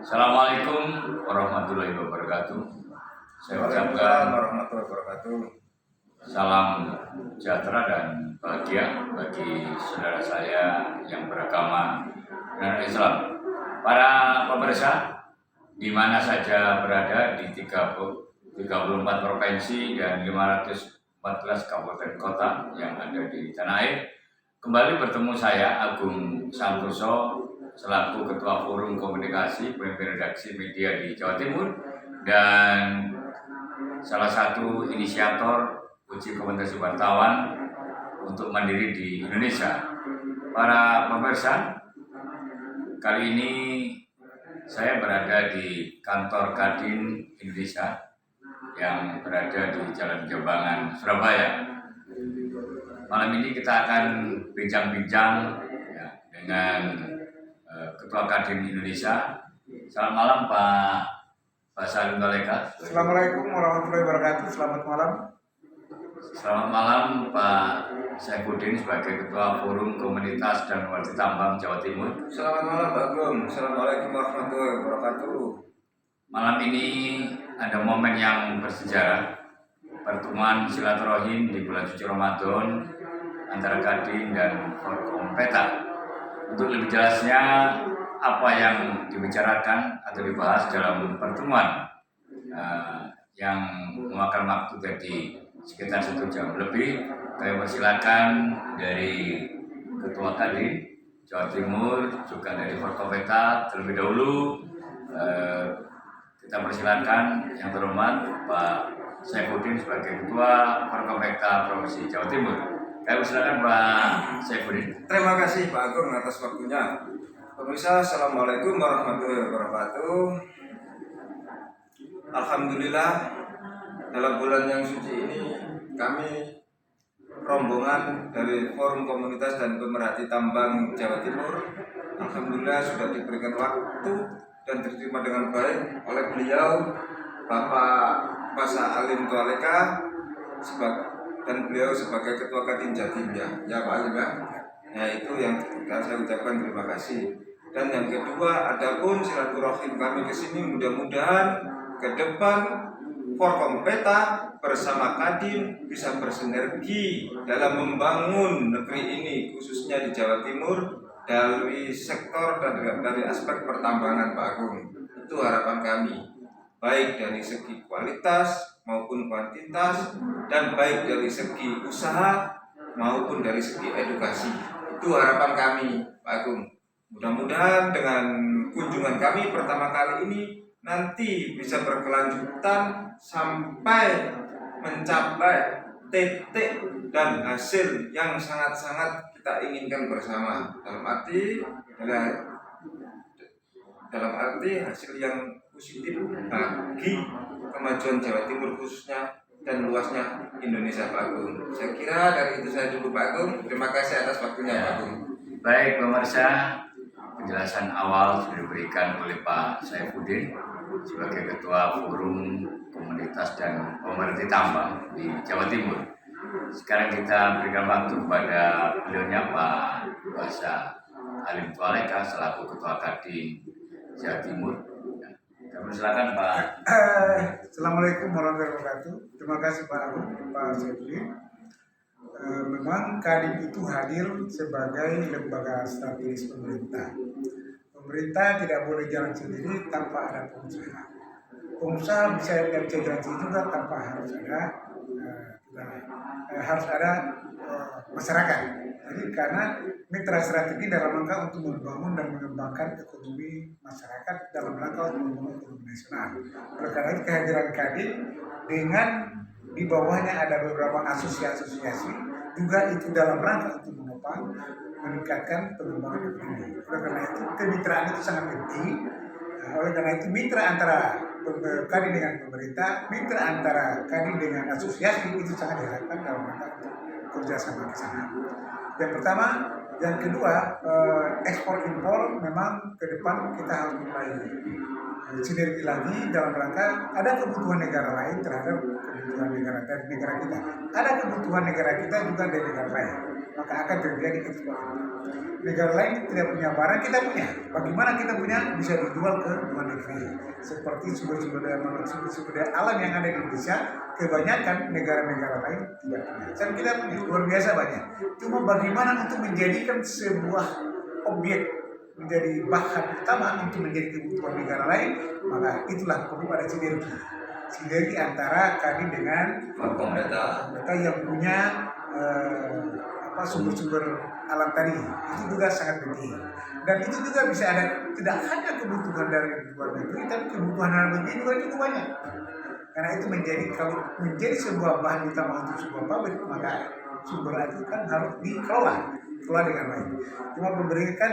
Assalamualaikum warahmatullahi wabarakatuh. Saya Waalaikumsalam ucapkan warahmatullahi wabarakatuh. salam sejahtera dan bahagia bagi saudara saya yang beragama non-Islam. Para pemirsa di mana saja berada di 34 provinsi dan 514 kabupaten kota yang ada di tanah air, kembali bertemu saya Agung Santoso selaku Ketua Forum Komunikasi Pemimpin Redaksi Media di Jawa Timur dan salah satu inisiator uji komunikasi wartawan untuk mandiri di Indonesia. Para pemirsa, kali ini saya berada di kantor Kadin Indonesia yang berada di Jalan Jambangan, Surabaya. Malam ini kita akan bincang-bincang ya, dengan Ketua Kadin Indonesia. Selamat malam Pak Salim Baleka. Assalamualaikum warahmatullahi wabarakatuh. Selamat malam. Selamat malam Pak Saifuddin sebagai Ketua Forum Komunitas dan Warti Tambang Jawa Timur. Selamat malam Pak Agung. Assalamualaikum warahmatullahi wabarakatuh. Malam ini ada momen yang bersejarah, pertemuan silaturahim di bulan suci Ramadan antara Kadin dan Forkompeta. Untuk lebih jelasnya apa yang dibicarakan atau dibahas dalam pertemuan yang memakan waktu tadi sekitar 1 jam lebih, kami persilakan dari Ketua Kadin Jawa Timur juga dari Forkompeta terlebih dahulu. Kita persilakan yang terhormat Pak Saifuddin sebagai Ketua Forkompeta Provinsi Jawa Timur. Kami persilakan Pak Saifuddin. Terima kasih Pak Agung atas waktunya. Pemirsa, Assalamualaikum warahmatullahi wabarakatuh. Alhamdulillah, dalam bulan yang suci ini kami rombongan dari Forum Komunitas dan Pemerhati Tambang Jawa Timur alhamdulillah sudah diberikan waktu dan diterima dengan baik oleh beliau Bapak Pasa Alim Tualeka dan beliau sebagai Ketua Kadin Jatim ya Pak Alim ya. Nah itu yang saya ucapkan terima kasih. Dan yang kedua, adapun silaturahim kami ke sini mudah-mudahan ke depan Forkompeta bersama Kadin bisa bersinergi dalam membangun negeri ini khususnya di Jawa Timur dari sektor dan dari aspek pertambangan Pak Agung. Itu harapan kami, baik dari segi kualitas maupun kuantitas dan baik dari segi usaha maupun dari segi edukasi. Itu harapan kami Pak Agung. Mudah-mudahan dengan kunjungan kami pertama kali ini nanti bisa berkelanjutan sampai mencapai titik dan hasil yang sangat-sangat kita inginkan bersama. Dalam arti hasil yang positif bagi kemajuan Jawa Timur khususnya dan luasnya Indonesia Pak Agung. Saya kira dari itu saya dulu Pak Agung. Terima kasih atas waktunya Pak Agung. Baik pemirsa, penjelasan awal sudah diberikan oleh Pak Saifuddin sebagai Ketua Forum Komunitas dan Pemerhati Tambang di Jawa Timur. Sekarang kita berikan waktu kepada beliaunya Pak Pasa Alim Tualeka selaku Ketua Kadin Jawa Timur. Kami silakan Pak. Assalamualaikum warahmatullahi wabarakatuh. Terima kasih Pak Agung, Pak Saifuddin. Memang Kadin itu hadir sebagai lembaga strategis pemerintah. Pemerintah tidak boleh jalan sendiri tanpa ada pengusaha. Pengusaha bisa jalan sendiri juga tanpa harus ada masyarakat. Jadi karena mitra strategi dalam rangka untuk membangun dan mengembangkan ekonomi masyarakat dalam rangka untuk membangun ekonomi nasional. Oleh karena itu kehadiran Kadin dengan di bawahnya ada beberapa asosiasi juga itu dalam rangka untuk meningkatkan pengembangan ekonomi. Oleh karena itu kemitraan itu sangat penting. Oleh karena itu mitra antara Kadin dengan pemerintah, mitra antara Kadin dengan asosiasi itu sangat diharapkan dalam rangka untuk kerjasama ke sana. Yang pertama, yang kedua, ekspor impor memang ke depan kita harus mulai sinergi lagi dalam rangka ada kebutuhan negara lain terhadap kebutuhan negara dari negara kita. Ada kebutuhan negara kita juga dari negara lain. maka akan terjadi ekspor. Negara lain tidak punya barang, kita punya. Bagaimana kita punya bisa dijual ke luar negeri? Seperti sumber-sumber daya manusia, sumber daya alam yang ada di Indonesia, kebanyakan negara-negara lain tidak punya. Dan kita punya luar biasa banyak. Cuma bagaimana untuk menjadikan sebuah objek menjadi bahan utama untuk menjadi kebutuhan negara lain, maka itulah perlu ada sinergi antara kami dengan pemerintah yang punya sumber-sumber alam tadi. Itu juga sangat penting, dan itu juga bisa ada tidak hanya kebutuhan dari luar negeri, tapi kebutuhan dalam negeri juga cukup banyak. Karena itu kalau menjadi sebuah bahan utama untuk sebuah pabrik, maka sumber itu kan harus dikelola dengan baik. Cuma pemerintah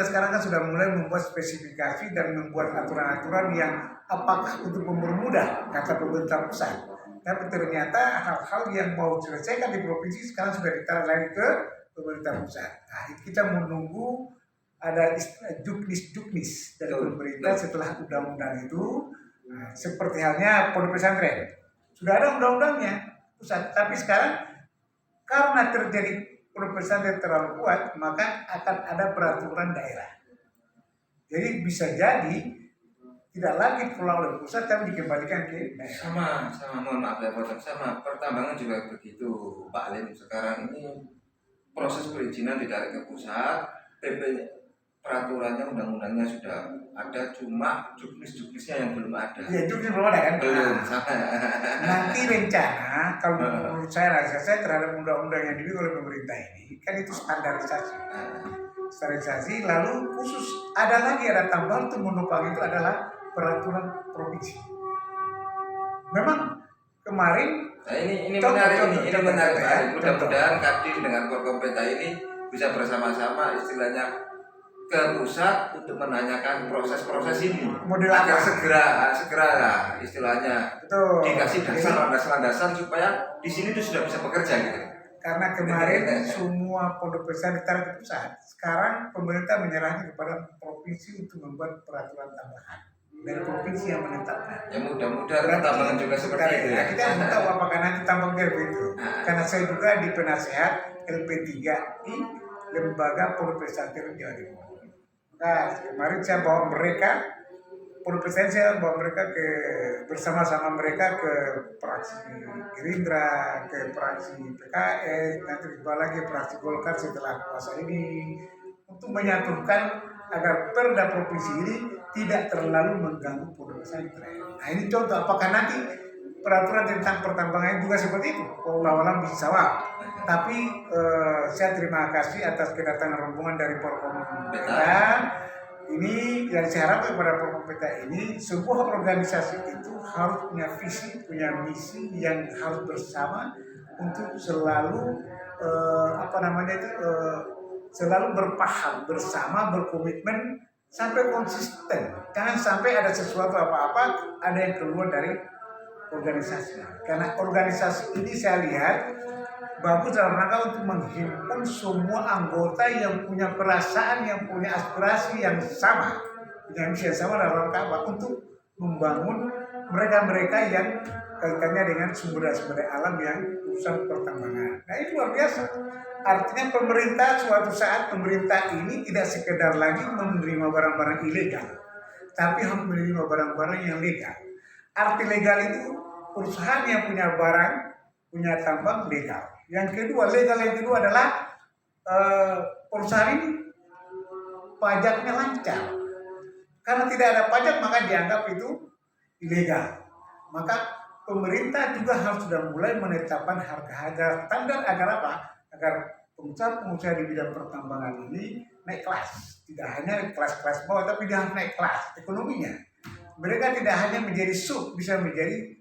sekarang kan sudah mulai membuat spesifikasi dan membuat aturan-aturan yang apakah untuk mempermudah kata pemerintah pusat. Tapi ternyata hal-hal yang mau diselesaikan di provinsi sekarang sudah ditarik lagi ke pemerintah pusat. Nah, kita menunggu ada istilah juknis dari pemerintah setelah undang-undang itu. Nah, seperti halnya pondok pesantren. Sudah ada undang-undangnya pusat, tapi sekarang karena terjadi pondok pesantren terlalu kuat, maka akan ada peraturan daerah. Jadi bisa jadi tidak lagi dikelola oleh pusat, tapi dikembalikan ke daerah. Sama mohon maaf ya potong, sama pertambangan juga begitu Pak Alim. Sekarang ini proses perizinan ditarik ke pusat, PP peraturannya, undang-undangnya sudah ada, cuma juknis-juknisnya yang belum ada. Iya, juknis belum ada kan? Belum. Nanti rencana kalau menurut saya terhadap undang-undang yang dibuat oleh pemerintah ini kan itu standarisasi, lalu khusus ada tambahan untuk menopang itu adalah peraturan provinsi. Memang kemarin ini menarik. Mudah-mudahan Kadin dengan Forkompeta ini bisa bersama-sama istilahnya ke pusat untuk menanyakan proses-proses ini model agar apa? segera lah istilahnya. Betul. Dikasih landasan supaya di sini tuh sudah bisa bekerja gitu. Karena kemarin semua pondok pesantren ditarik ke pusat, sekarang pemerintah menyerahkan kepada provinsi untuk membuat peraturan tambahan dari provinsi yang menetapkan. Ya mudah-mudahan tambangan juga seperti itu. Ya, kita mau tahu apakah nanti tambang begitu. Karena saya juga di penasehat LP3I Lembaga Pondok Pesantren Jawa Timur. Nah, kemarin saya bawa mereka bersama-sama mereka ke fraksi Gerindra, ke fraksi PKS, nanti dibawa lagi fraksi Golkar setelah puasa ini untuk menyatukan agar perda provinsi ini tidak terlalu mengganggu pondok pesantren. Nah, ini contoh apakah nanti peraturan tentang pertambangan juga seperti itu. Wallahu bisa sawab. Tapi saya terima kasih atas kedatangan rombongan dari Forkompeta. Ini yang saya harapkan kepada Forkompeta ini, sebuah organisasi itu harus punya visi, punya misi yang harus bersama untuk selalu selalu berpaham bersama, berkomitmen sampai konsisten. Jangan sampai ada sesuatu apa-apa ada yang keluar dari organisasi. Karena organisasi ini saya lihat bagus dalam rangka untuk menghimpun semua anggota yang punya perasaan, yang punya aspirasi yang sama, yang misi yang sama dalam rangka apa? Untuk membangun mereka-mereka yang kaitannya dengan sumber daya alam yang urusan pertambangan. Nah, itu luar biasa. Artinya suatu saat pemerintah ini tidak sekedar lagi menerima barang-barang ilegal, tapi harus menerima barang-barang yang legal. Arti legal itu perusahaan yang punya barang, punya tambang legal. Legal yang kedua adalah perusahaan ini pajaknya lancar. Karena tidak ada pajak maka dianggap itu ilegal. Maka pemerintah juga harus sudah mulai menetapkan harga-harga standar agar apa? Agar pengusaha-pengusaha di bidang pertambangan ini naik kelas. Tidak hanya kelas-kelas bawah, tapi dia harus naik kelas ekonominya. Mereka tidak hanya menjadi bisa menjadi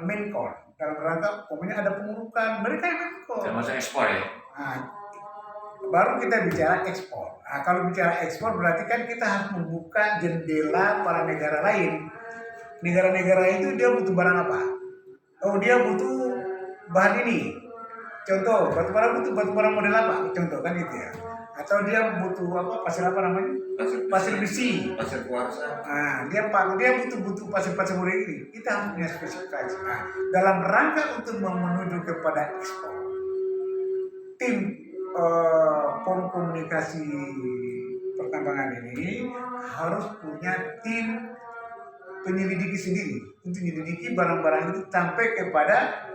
main core. Dalam rangka pokoknya ada pengurukan, mereka yang main core. Termasuk ekspor ya? Nah, baru kita bicara ekspor. Nah, kalau bicara ekspor berarti kan kita harus membuka jendela para negara lain. Negara-negara itu dia butuh barang apa? Oh, dia butuh bahan ini. Contoh, batubara butuh batubara model apa? Contoh kan gitu ya. Nah, atau dia butuh apa pasir apa namanya pasir besi. pasir kuarsa. Nah, dia butuh pasir-pasir murid ini. Kita harus punya spesifikasi. Nah, dalam rangka untuk menuju kepada ekspor, tim forum komunikasi pertambangan ini harus punya tim penyelidiki sendiri untuk menyelidiki barang-barang itu sampai kepada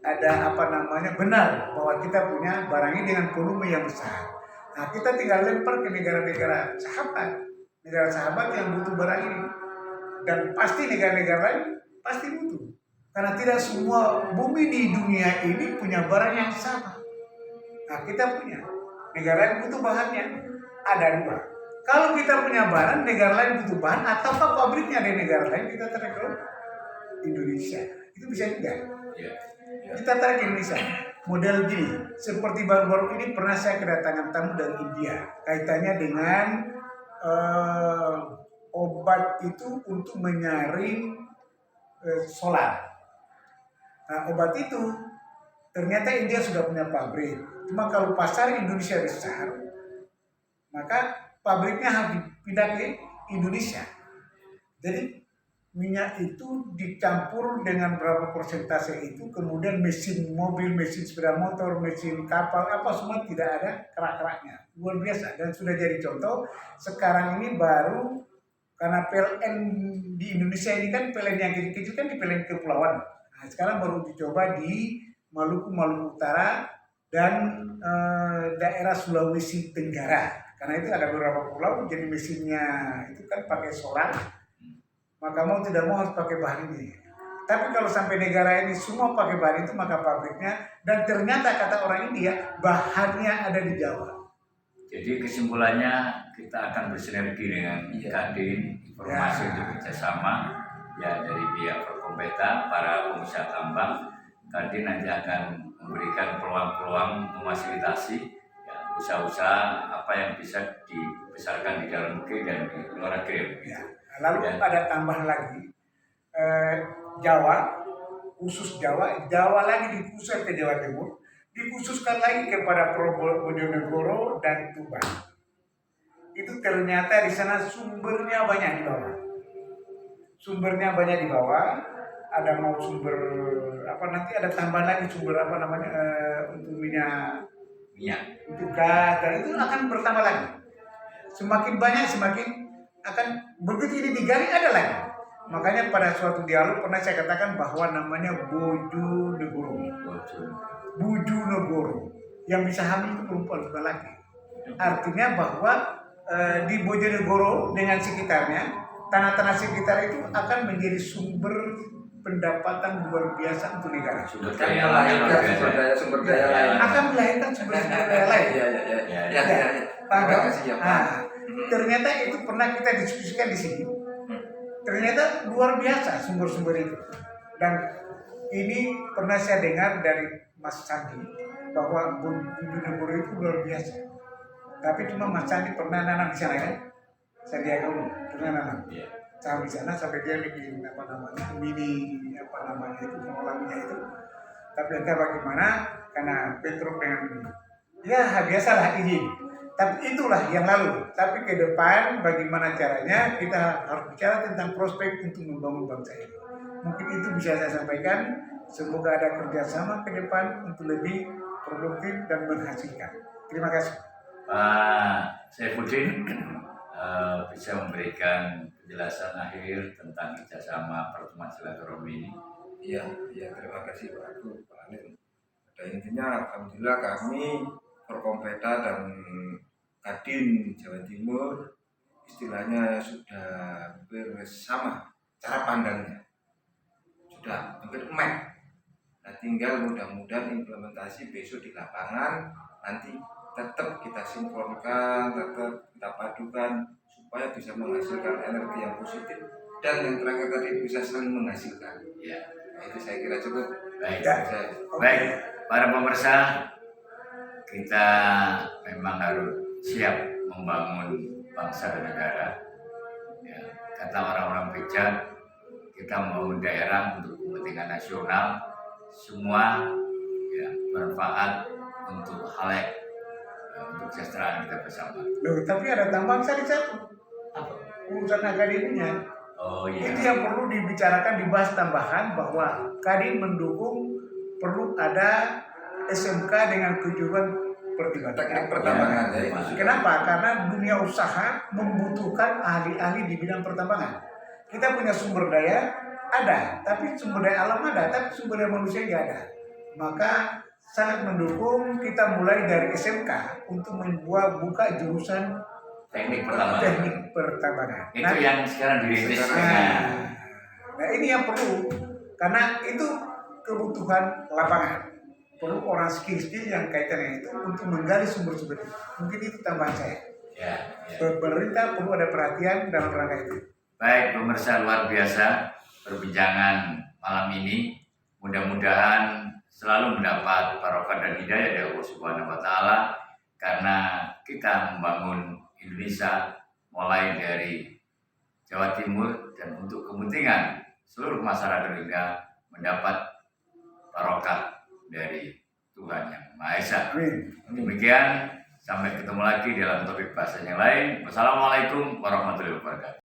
ada apa namanya benar bahwa kita punya barang ini dengan volume yang besar. Nah, kita tinggal lempar ke negara-negara sahabat yang butuh barang ini, dan pasti negara-negara lain pasti butuh, karena tidak semua bumi di dunia ini punya barang yang sama. Nah, kita punya, negara lain butuh bahannya, ada dua. Kalau kita punya barang, negara lain butuh bahan, ataukah pabriknya di negara lain, kita tarik ke Indonesia. Itu bisa juga. Kita tarik ke Indonesia. Model gini, seperti baru-baru ini pernah saya kedatangan tamu dari India. Kaitannya dengan obat itu untuk menyaring solar. Nah, obat itu ternyata India sudah punya pabrik. Cuma kalau pasar Indonesia besar, maka pabriknya harus dipindah ke Indonesia. Jadi minyak itu dicampur dengan berapa persentase itu, kemudian mesin mobil, mesin sepeda motor, mesin kapal, apa semua tidak ada kerak-keraknya. Luar biasa, dan sudah jadi contoh. Sekarang ini baru, karena PLN di Indonesia ini kan PLN yang kecil-kecil kan di PLN kepulauan. Nah, sekarang baru dicoba di Maluku Utara dan daerah Sulawesi Tenggara. Karena itu ada beberapa pulau, jadi mesinnya itu kan pakai solar. Maka mau tidak mau harus pakai bahan ini. Tapi kalau sampai negara ini semua pakai bahan itu, maka pabriknya, dan ternyata kata orang India, bahannya ada di Jawa. Jadi kesimpulannya kita akan bersinergi dengan Kadin, informasi untuk kerjasama ya dari pihak Forkompeta, para pengusaha tambang. Kadin nanti akan memberikan peluang-peluang memfasilitasi ya, usaha-usaha apa yang bisa dibesarkan di dalam negeri dan di luar negeri. Ya. Lalu ada tambahan lagi, Jawa, khusus Jawa lagi dikhususkan ke Jawa Timur, dikhususkan lagi kepada Bojonegoro dan Tuban. Itu ternyata di sana sumbernya banyak di bawah. Ada mau sumber apa, nanti ada tambahan lagi sumber apa namanya untuk minyak, untuk gas, dan itu akan bertambah lagi. Semakin banyak semakin akan, begitu ini digali ada lagi. Makanya pada suatu dialog pernah saya katakan bahwa namanya Bojonegoro. Yang bisa hamil itu perempuan, bukan laki. Artinya bahwa di Bojonegoro dengan sekitarnya, tanah-tanah sekitar itu akan menjadi sumber pendapatan luar biasa untuk negara. Sumber daya lain. Akan melahirkan sumber daya lain. Ternyata itu pernah kita diskusikan di sini. Ternyata luar biasa sumber-sumber itu. Dan ini pernah saya dengar dari Mas Sandi bahwa Bojonegoro itu luar biasa. Tapi cuma Mas Sandi pernah nanam di sana kan? Sandiaga Uno pernah nanam. Saham di sana sampai dia bikin mini itu pengolah minyak itu. Tapi entah bagaimana, karena Petruk dengan ya biasalah izin. Tapi itulah yang lalu. Tapi ke depan bagaimana caranya, kita harus bicara tentang prospek untuk membangun bangsa ini. Mungkin itu bisa saya sampaikan. Semoga ada kerjasama ke depan untuk lebih produktif dan menghasilkan. Terima kasih. Pak Saifuddin bisa memberikan penjelasan akhir tentang kerjasama pertemuan silaturahmi ini. Iya, terima kasih Pak Agus, Pak Alim. Pada intinya, alhamdulillah kami Forkompeta dan Kadin Jawa Timur istilahnya sudah hampir sama cara pandangnya, sudah hampir match. Nah, tinggal mudah-mudahan implementasi besok di lapangan nanti tetap kita sinkronkan, tetap kita padukan supaya bisa menghasilkan energi yang positif dan yang terakhir tadi bisa saling menghasilkan. Ya, Nah, itu saya kira cukup. baik. Ya. Baik, para pemirsa, kita memang harus siap membangun bangsa dan negara. Ya, kata orang-orang bijak, kita membangun daerah untuk kepentingan nasional, semua ya, bermanfaat untuk halayak untuk kesejahteraan kita bersama. Loh, tapi ada tambahan satu. Urusan akademinya. Oh Itu iya. yang perlu dibicarakan, dibahas tambahan bahwa Kadin mendukung perlu ada SMK dengan kejuruan teknik pertambangan. pertambangan ya itu. Kenapa? Karena dunia usaha membutuhkan ahli-ahli di bidang pertambangan. Kita punya sumber daya ada, tapi sumber daya alam ada, tapi sumber daya manusia nggak ada. Maka sangat mendukung kita mulai dari SMK untuk buka jurusan Teknik pertambangan. teknik pertambangan. Itu yang sekarang dirintis dengan Nah ini yang perlu, karena itu kebutuhan lapangan. Perlu orang skill yang kaitannya itu untuk menggali sumber-sumber itu. Mungkin itu tambahan saya. ya. Pemerintah perlu ada perhatian dalam rangka itu. Baik pemirsa, luar biasa perbincangan malam ini. Mudah-mudahan selalu mendapat barokah dan hidayah dari Allah Subhanahu wa taala, karena kita membangun Indonesia mulai dari Jawa Timur dan untuk kepentingan seluruh masyarakat Indonesia mendapat barokah dari Tuhan Yang Maha Esa. Amin. Demikian, sampai ketemu lagi dalam topik bahasan yang lain. Wassalamualaikum warahmatullahi wabarakatuh.